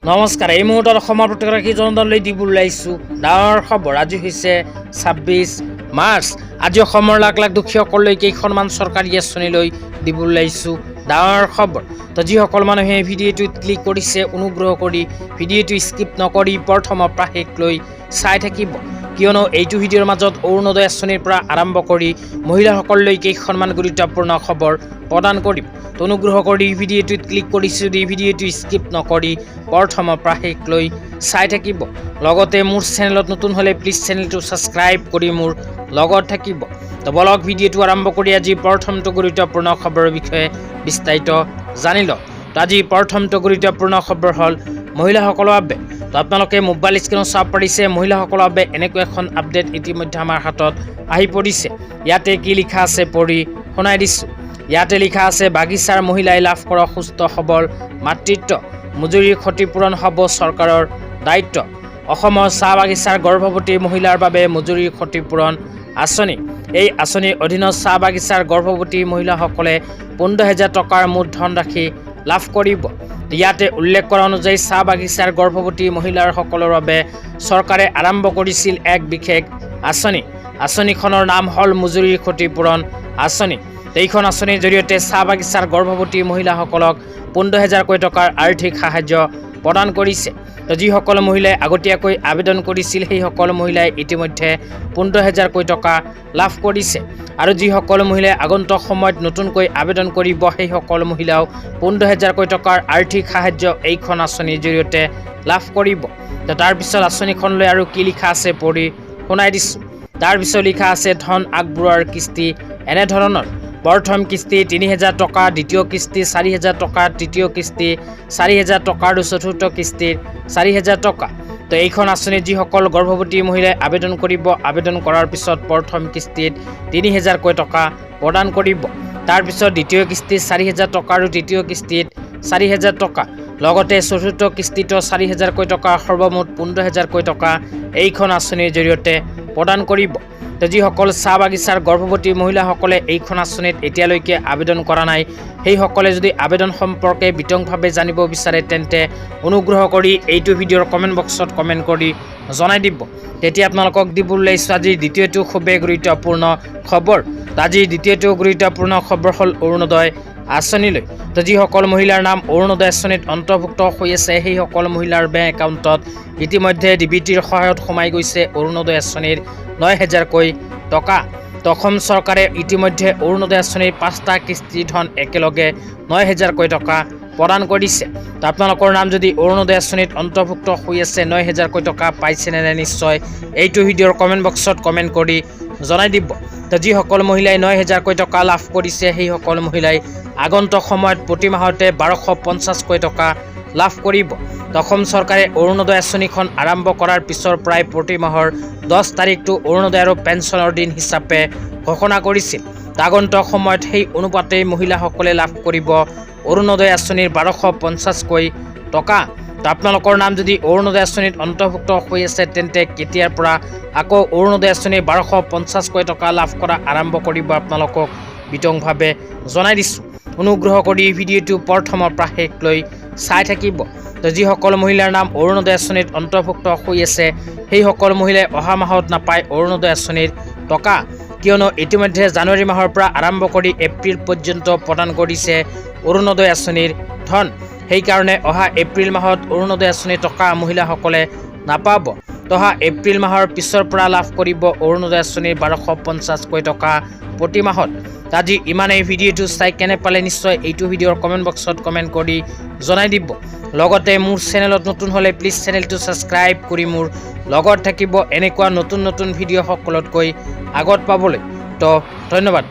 নমস্কাৰ। এই মুহূৰ্তত অসমৰ প্ৰতিগৰাকী জনতালৈ দিবলৈ ওলাইছোঁ ডাঙৰ খবৰ। আজি হৈছে ২৬ মাৰ্চ। আজি অসমৰ লাখ লাখ দুখীয়াসকললৈ কেইখনমান চৰকাৰী আঁচনিলৈ দিবলৈ ওলাইছোঁ ডাঙৰ খবৰ। তো যিসকল মানুহে ভিডিঅ'টোত ক্লিক কৰিছে অনুগ্ৰহ কৰি ভিডিঅ'টো স্কিপ নকৰি প্ৰথমৰ পৰা শেষলৈ চাই থাকিব, কিয়নো এইটো ভিডিঅ'ৰ মাজত অৰুণোদয় আঁচনিৰ পৰা আৰম্ভ কৰি মহিলাসকললৈ কেইখনমান গুৰুত্বপূৰ্ণ খবৰ প্ৰদান কৰিম। তো অনুগ্ৰহ কৰি ভিডিঅ'টোত ক্লিক কৰিছোঁ যদি ভিডিঅ'টো স্কিপ নকৰি প্ৰথমৰ পৰা শেষলৈ চাই থাকিব। লগতে মোৰ চেনেলত নতুন হ'লে প্লিজ চেনেলটো ছাবস্ক্ৰাইব কৰি মোৰ লগত থাকিব। তো বলক ভিডিঅ'টো আৰম্ভ কৰি আজি প্ৰথমটো গুৰুত্বপূৰ্ণ খবৰৰ বিষয়ে বিস্তাৰিত জানি লওক। তো আজি প্ৰথমটো গুৰুত্বপূৰ্ণ খবৰ হ'ল মহিলাসকলৰ বাবে। তো আপোনালোকে মোবাইল স্ক্ৰীনত চাব পাৰিছে মহিলাসকলৰ বাবে এনেকুৱা এখন আপডেট ইতিমধ্যে আমাৰ হাতত আহি পৰিছে। ইয়াতে কি লিখা আছে পঢ়ি শুনাই দিছোঁ। ইয়াতে লিখা আছে, বাগিচাৰ মহিলাই লাভ কৰক সুস্থ সবল মাতৃত্ব, মজুৰিৰ ক্ষতিপূৰণ হ'ব চৰকাৰৰ দায়িত্ব। অসমৰ চাহ বাগিচাৰ গৰ্ভৱতী মহিলাৰ বাবে মজুৰিৰ ক্ষতিপূৰণ আঁচনি। এই আঁচনিৰ অধীনত চাহ বাগিচাৰ গৰ্ভৱতী মহিলাসকলে ১৫,০০০ টকাৰ মুঠ ধনৰাশি লাভ কৰিব। ইয়াতে উল্লেখ কৰা অনুযায়ী চাহ বাগিচাৰ গৰ্ভৱতী মহিলাসকলৰ বাবে চৰকাৰে আৰম্ভ কৰিছিল এক বিশেষ আঁচনি। আঁচনিখনৰ নাম হ'ল মজুৰিৰ ক্ষতিপূৰণ আঁচনি। এইখন আঁচনিৰ জৰিয়তে চাহ বাগিচাৰ গৰ্ভৱতী মহিলাসকলক ১৫,০০০ টকাৰ আৰ্থিক সাহায্য প্ৰদান কৰিছে। তো যিসকল মহিলাই আগতীয়াকৈ আবেদন কৰিছিল সেইসকল মহিলাই ইতিমধ্যে ১৫,০০০ টকা লাভ কৰিছে, আৰু যিসকল মহিলাই আগন্তুক সময়ত নতুনকৈ আবেদন কৰিব সেইসকল মহিলাও ১৫,০০০ টকাৰ আৰ্থিক সাহায্য এইখন আঁচনিৰ জৰিয়তে লাভ কৰিব। তো তাৰপিছত আঁচনিখনলৈ আৰু কি লিখা আছে পঢ়ি শুনাই দিছোঁ। তাৰপিছত লিখা আছে, ধন আগবঢ়োৱাৰ কিস্তি এনেধৰণৰ। প্ৰথম কিস্তি ৩,০০০ টকা, দ্বিতীয় কিস্তি ৪,০০০ টকা, তৃতীয় কিস্তি ৪,০০০ টকা আৰু চতুৰ্থ কিস্তিৰ ৪,০০০ টকা। তো এইখন আঁচনিত যিসকল গৰ্ভৱতী মহিলাই আবেদন কৰিব, আবেদন কৰাৰ পিছত প্ৰথম কিস্তিত ৩,০০০ টকা প্ৰদান কৰিব। তাৰপিছত দ্বিতীয় কিস্তিত ৪,০০০ টকা আৰু তৃতীয় কিস্তিত ৪,০০০ টকা, লগতে চতুৰ্থ কিস্তিতো ৪,০০০ টকা, সৰ্বমুঠ ১৫,০০০ টকা এইখন আঁচনিৰ জৰিয়তে প্ৰদান কৰিব। তো যিসকল চাহ বাগিচাৰ গৰ্ভৱতী মহিলাসকলে এইখন আঁচনিত এতিয়ালৈকে আবেদন কৰা নাই সেইসকলে যদি আবেদন সম্পৰ্কে বিতংভাৱে জানিব বিচাৰে তেন্তে অনুগ্ৰহ কৰি এইটো ভিডিঅ'ৰ কমেণ্ট বক্সত কমেণ্ট কৰি জনাই দিব। তেতিয়া আপোনালোকক দিবলৈ ওলাইছোঁ আজিৰ দ্বিতীয়টো খুবেই গুৰুত্বপূৰ্ণ খবৰ। আজিৰ দ্বিতীয়টো গুৰুত্বপূৰ্ণ খবৰ হ'ল অৰুণোদয় আঁচনিলৈ। তো যিসকল মহিলাৰ নাম অৰুণোদয় আঁচনিত অন্তৰ্ভুক্ত হৈ আছে সেইসকল মহিলাৰ বেংক একাউণ্টত ইতিমধ্যে ডিবিটিৰ সহায়ত সোমাই গৈছে অৰুণোদয় আঁচনিৰ ৯,০০০ টকা। তো অসম চৰকাৰে ইতিমধ্যে অৰুণোদয় আঁচনিৰ ৫টা কিস্তি ধন একেলগে ৯,০০০ টকা প্ৰদান কৰিছে। তো আপোনালোকৰ নাম যদি অৰুণোদয় আঁচনিত অন্তৰ্ভুক্ত হৈ আছে ৯,০০০ টকা পাইছেনে নে নিশ্চয় এইটো ভিডিঅ'ৰ কমেণ্ট বক্সত কমেণ্ট কৰি জনাই দিব। তো যিসকল মহিলাই ৯,০০০ টকা লাভ কৰিছে সেইসকল মহিলাই আগন্তুক সময়ত প্ৰতি মাহতে ১২৫০ টকা লাভ কৰিব। অসম চৰকাৰে অৰুণোদয় আঁচনিখন আৰম্ভ কৰাৰ পিছৰ প্ৰায় প্ৰতি মাহৰ ১০ তাৰিখটো অৰুণোদয় আৰু পেঞ্চনৰ দিন হিচাপে ঘোষণা কৰিছিল। আগন্তুক সময়ত সেই অনুপাতেই মহিলাসকলে লাভ কৰিব অৰুণোদয় আঁচনিৰ ১২৫০ টকা। তো আপোনালোকৰ নাম যদি অৰুণোদয় আঁচনিত অন্তৰ্ভুক্ত হৈ আছে তেন্তে কেতিয়াৰ পৰা আকৌ অৰুণোদয় আঁচনিৰ ১২৫০ টকা লাভ কৰা আৰম্ভ কৰিব আপোনালোকক বিতংভাৱে জনাই দিছোঁ। অনুগ্ৰহ কৰি ভিডিঅ'টো প্ৰথমৰ পৰা শেষলৈ চাই থাকিব। তো যিসকল মহিলাৰ নাম অৰুণোদয় আঁচনিত অন্তৰ্ভুক্ত হৈ আছে সেইসকল মহিলাই অহা মাহত নাপায় অৰুণোদয় আঁচনিৰ টকা, কিয়নো ইতিমধ্যে জানুৱাৰী মাহৰ পৰা আৰম্ভ কৰি এপ্ৰিল পৰ্যন্ত প্ৰদান কৰিছে অৰুণোদয় আঁচনিৰ ধন। সেইকাৰণে অহা এপ্ৰিল মাহত অৰুণোদয় আঁচনিৰ টকা মহিলাসকলে নাপাব। অহা এপ্ৰিল মাহৰ পিছৰ পৰা লাভ কৰিব অৰুণোদয় আঁচনিৰ ১২৫০ টকা প্ৰতি মাহত। আজি ইমানেই। ভিডিঅ'টো চাই কেনে পালে নিশ্চয় এইটো ভিডিঅ'ৰ কমেণ্ট বক্সত কমেণ্ট কৰি জনাই দিব। লগতে মোৰ চেনেলত নতুন হ'লে প্লিজ চেনেলটো ছাবস্ক্ৰাইব কৰি মোৰ লগত থাকিব এনেকুৱা নতুন নতুন ভিডিঅ' সকলোতকৈ আগত পাবলৈ। তো ধন্যবাদ।